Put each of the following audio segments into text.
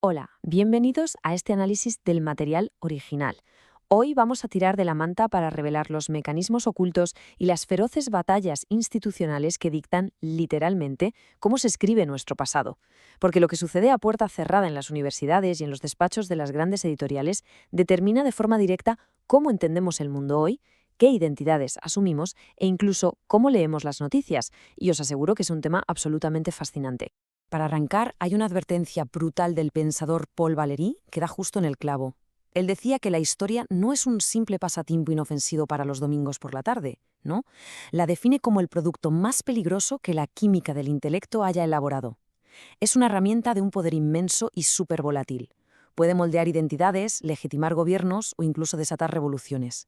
Hola, bienvenidos a este análisis del material original. Hoy vamos a tirar de la manta para revelar los mecanismos ocultos y las feroces batallas institucionales que dictan, literalmente, cómo se escribe nuestro pasado. Porque lo que sucede a puerta cerrada en las universidades y en los despachos de las grandes editoriales determina de forma directa cómo entendemos el mundo hoy, qué identidades asumimos e incluso cómo leemos las noticias. Y os aseguro que es un tema absolutamente fascinante. Para arrancar, hay una advertencia brutal del pensador Paul Valéry que da justo en el clavo. Él decía que la historia no es un simple pasatiempo inofensivo para los domingos por la tarde, ¿no? La define como el producto más peligroso que la química del intelecto haya elaborado. Es una herramienta de un poder inmenso y súper volátil. Puede moldear identidades, legitimar gobiernos o incluso desatar revoluciones.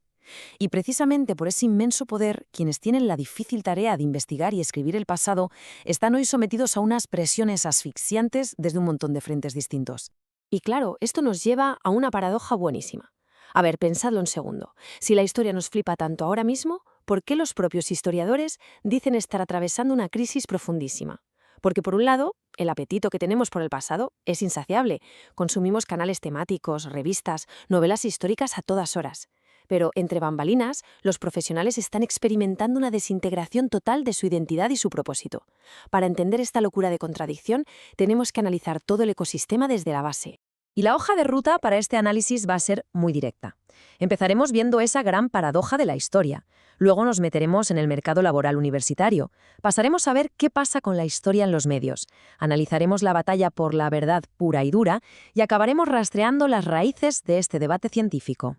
Y precisamente por ese inmenso poder, quienes tienen la difícil tarea de investigar y escribir el pasado están hoy sometidos a unas presiones asfixiantes desde un montón de frentes distintos. Y claro, esto nos lleva a una paradoja buenísima. A ver, pensadlo un segundo. Si la historia nos flipa tanto ahora mismo, ¿por qué los propios historiadores dicen estar atravesando una crisis profundísima? Porque por un lado, el apetito que tenemos por el pasado es insaciable. Consumimos canales temáticos, revistas, novelas históricas a todas horas. Pero entre bambalinas, los profesionales están experimentando una desintegración total de su identidad y su propósito. Para entender esta locura de contradicción, tenemos que analizar todo el ecosistema desde la base. Y la hoja de ruta para este análisis va a ser muy directa. Empezaremos viendo esa gran paradoja de la historia. Luego nos meteremos en el mercado laboral universitario. Pasaremos a ver qué pasa con la historia en los medios. Analizaremos la batalla por la verdad pura y dura y acabaremos rastreando las raíces de este debate científico.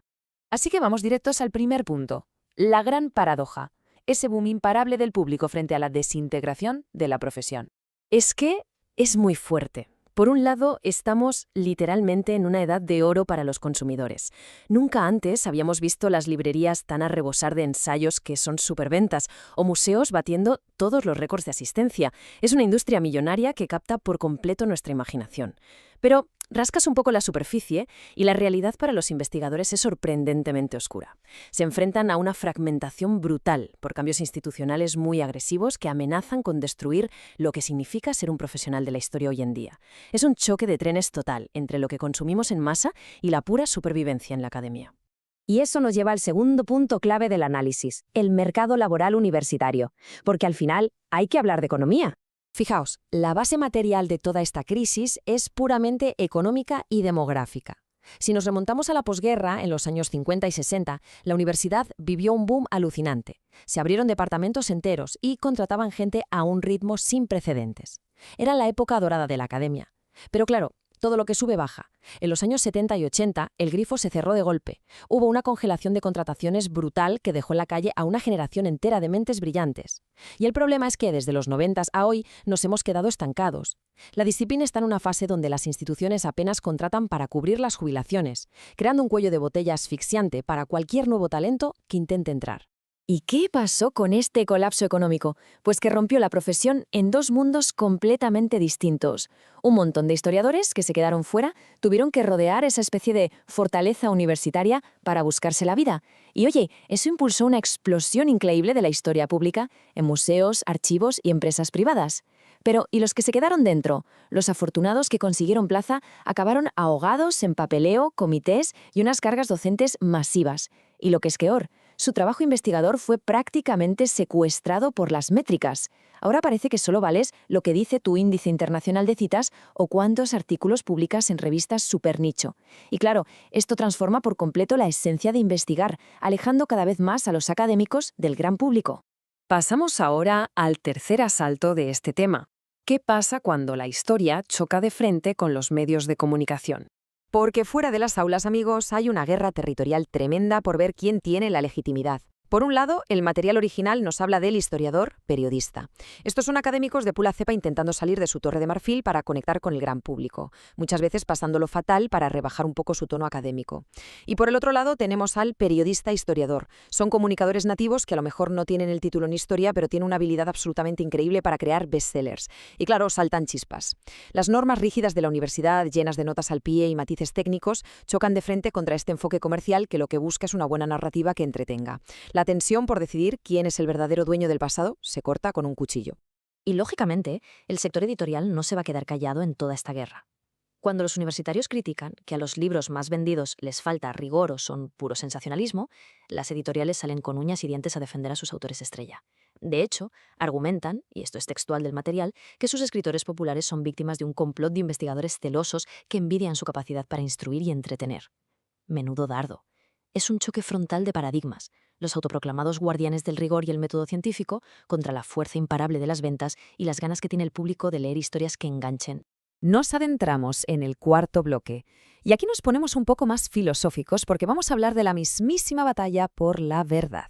Así que vamos directos al primer punto, la gran paradoja, ese boom imparable del público frente a la desintegración de la profesión. Es que es muy fuerte. Por un lado, estamos literalmente en una edad de oro para los consumidores. Nunca antes habíamos visto las librerías tan a rebosar de ensayos que son superventas, o museos batiendo todos los récords de asistencia. Es una industria millonaria que capta por completo nuestra imaginación. Pero rascas un poco la superficie y la realidad para los investigadores es sorprendentemente oscura. Se enfrentan a una fragmentación brutal por cambios institucionales muy agresivos que amenazan con destruir lo que significa ser un profesional de la historia hoy en día. Es un choque de trenes total entre lo que consumimos en masa y la pura supervivencia en la academia. Y eso nos lleva al segundo punto clave del análisis, el mercado laboral universitario, porque al final hay que hablar de economía. Fijaos, la base material de toda esta crisis es puramente económica y demográfica. Si nos remontamos a la posguerra, en los años 50 y 60, la universidad vivió un boom alucinante. Se abrieron departamentos enteros y contrataban gente a un ritmo sin precedentes. Era la época dorada de la academia. Pero claro, todo lo que sube baja. En los años 70 y 80, el grifo se cerró de golpe. Hubo una congelación de contrataciones brutal que dejó en la calle a una generación entera de mentes brillantes. Y el problema es que desde los 90 a hoy nos hemos quedado estancados. La disciplina está en una fase donde las instituciones apenas contratan para cubrir las jubilaciones, creando un cuello de botella asfixiante para cualquier nuevo talento que intente entrar. ¿Y qué pasó con este colapso económico? Pues que rompió la profesión en dos mundos completamente distintos. Un montón de historiadores que se quedaron fuera tuvieron que rodear esa especie de fortaleza universitaria para buscarse la vida. Y oye, eso impulsó una explosión increíble de la historia pública en museos, archivos y empresas privadas. Pero, ¿y los que se quedaron dentro? Los afortunados que consiguieron plaza acabaron ahogados en papeleo, comités y unas cargas docentes masivas. Y lo que es peor, su trabajo investigador fue prácticamente secuestrado por las métricas. Ahora parece que solo vales lo que dice tu índice internacional de citas o cuántos artículos publicas en revistas super nicho. Y claro, esto transforma por completo la esencia de investigar, alejando cada vez más a los académicos del gran público. Pasamos ahora al tercer asalto de este tema. ¿Qué pasa cuando la historia choca de frente con los medios de comunicación? Porque fuera de las aulas, amigos, hay una guerra territorial tremenda por ver quién tiene la legitimidad. Por un lado, el material original nos habla del historiador, periodista. Estos son académicos de pura cepa intentando salir de su torre de marfil para conectar con el gran público, muchas veces pasándolo fatal para rebajar un poco su tono académico. Y por el otro lado tenemos al periodista historiador. Son comunicadores nativos que a lo mejor no tienen el título en historia, pero tienen una habilidad absolutamente increíble para crear bestsellers. Y claro, saltan chispas. Las normas rígidas de la universidad, llenas de notas al pie y matices técnicos, chocan de frente contra este enfoque comercial que lo que busca es una buena narrativa que entretenga. La tensión por decidir quién es el verdadero dueño del pasado se corta con un cuchillo. Y lógicamente, el sector editorial no se va a quedar callado en toda esta guerra. Cuando los universitarios critican que a los libros más vendidos les falta rigor o son puro sensacionalismo, las editoriales salen con uñas y dientes a defender a sus autores estrella. De hecho, argumentan, y esto es textual del material, que sus escritores populares son víctimas de un complot de investigadores celosos que envidian su capacidad para instruir y entretener. Menudo dardo. Es un choque frontal de paradigmas, los autoproclamados guardianes del rigor y el método científico contra la fuerza imparable de las ventas y las ganas que tiene el público de leer historias que enganchen. Nos adentramos en el cuarto bloque. Y aquí nos ponemos un poco más filosóficos porque vamos a hablar de la mismísima batalla por la verdad.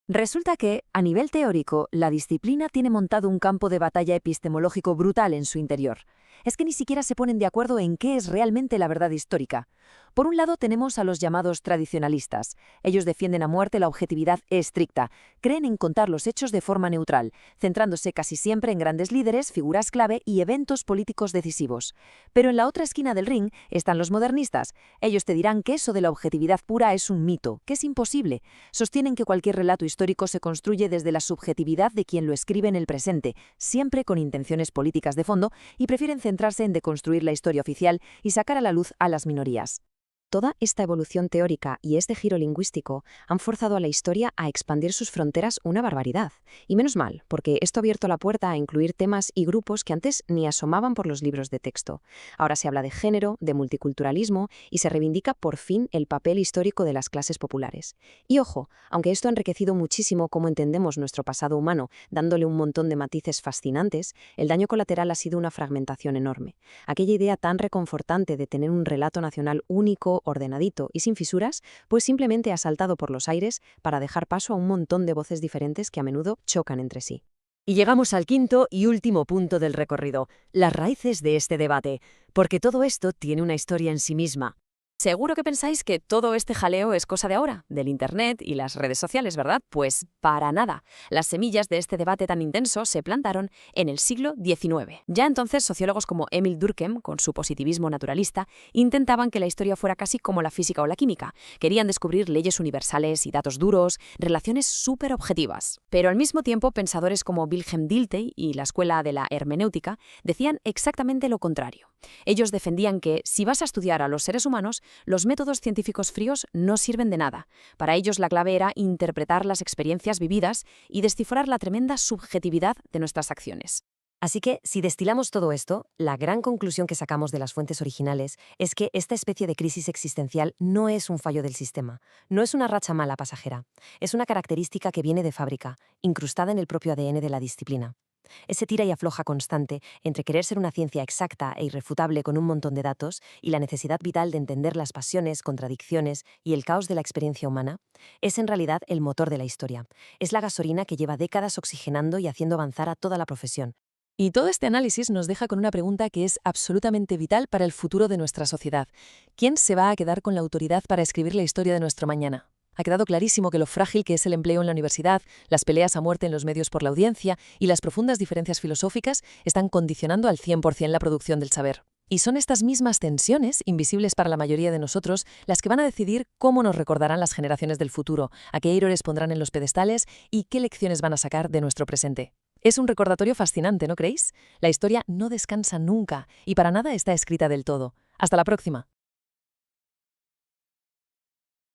Resulta que, a nivel teórico, la disciplina tiene montado un campo de batalla epistemológico brutal en su interior. Es que ni siquiera se ponen de acuerdo en qué es realmente la verdad histórica. Por un lado tenemos a los llamados tradicionalistas. Ellos defienden a muerte la objetividad estricta, creen en contar los hechos de forma neutral, centrándose casi siempre en grandes líderes, figuras clave y eventos políticos decisivos. Pero en la otra esquina del ring están los modernistas. Ellos te dirán que eso de la objetividad pura es un mito, que es imposible. Sostienen que cualquier relato histórico se construye desde la subjetividad de quien lo escribe en el presente, siempre con intenciones políticas de fondo, y prefieren centrarse en deconstruir la historia oficial y sacar a la luz a las minorías. Toda esta evolución teórica y este giro lingüístico han forzado a la historia a expandir sus fronteras una barbaridad. Y menos mal, porque esto ha abierto la puerta a incluir temas y grupos que antes ni asomaban por los libros de texto. Ahora se habla de género, de multiculturalismo y se reivindica por fin el papel histórico de las clases populares. Y ojo, aunque esto ha enriquecido muchísimo cómo entendemos nuestro pasado humano, dándole un montón de matices fascinantes, el daño colateral ha sido una fragmentación enorme. Aquella idea tan reconfortante de tener un relato nacional único, ordenadito y sin fisuras, pues simplemente ha saltado por los aires para dejar paso a un montón de voces diferentes que a menudo chocan entre sí. Y llegamos al quinto y último punto del recorrido, las raíces de este debate, porque todo esto tiene una historia en sí misma. Seguro que pensáis que todo este jaleo es cosa de ahora, del Internet y las redes sociales, ¿verdad? Pues para nada. Las semillas de este debate tan intenso se plantaron en el siglo XIX. Ya entonces, sociólogos como Emil Durkheim, con su positivismo naturalista, intentaban que la historia fuera casi como la física o la química. Querían descubrir leyes universales y datos duros, relaciones súper objetivas. Pero al mismo tiempo, pensadores como Wilhelm Dilthey y la escuela de la hermenéutica decían exactamente lo contrario. Ellos defendían que, si vas a estudiar a los seres humanos, los métodos científicos fríos no sirven de nada. Para ellos la clave era interpretar las experiencias vividas y descifrar la tremenda subjetividad de nuestras acciones. Así que, si destilamos todo esto, la gran conclusión que sacamos de las fuentes originales es que esta especie de crisis existencial no es un fallo del sistema, no es una racha mala pasajera, es una característica que viene de fábrica, incrustada en el propio ADN de la disciplina. Ese tira y afloja constante entre querer ser una ciencia exacta e irrefutable con un montón de datos y la necesidad vital de entender las pasiones, contradicciones y el caos de la experiencia humana, es en realidad el motor de la historia. Es la gasolina que lleva décadas oxigenando y haciendo avanzar a toda la profesión. Y todo este análisis nos deja con una pregunta que es absolutamente vital para el futuro de nuestra sociedad. ¿Quién se va a quedar con la autoridad para escribir la historia de nuestro mañana? Ha quedado clarísimo que lo frágil que es el empleo en la universidad, las peleas a muerte en los medios por la audiencia y las profundas diferencias filosóficas están condicionando al 100% la producción del saber. Y son estas mismas tensiones, invisibles para la mayoría de nosotros, las que van a decidir cómo nos recordarán las generaciones del futuro, a qué héroes pondrán en los pedestales y qué lecciones van a sacar de nuestro presente. Es un recordatorio fascinante, ¿no creéis? La historia no descansa nunca y para nada está escrita del todo. Hasta la próxima.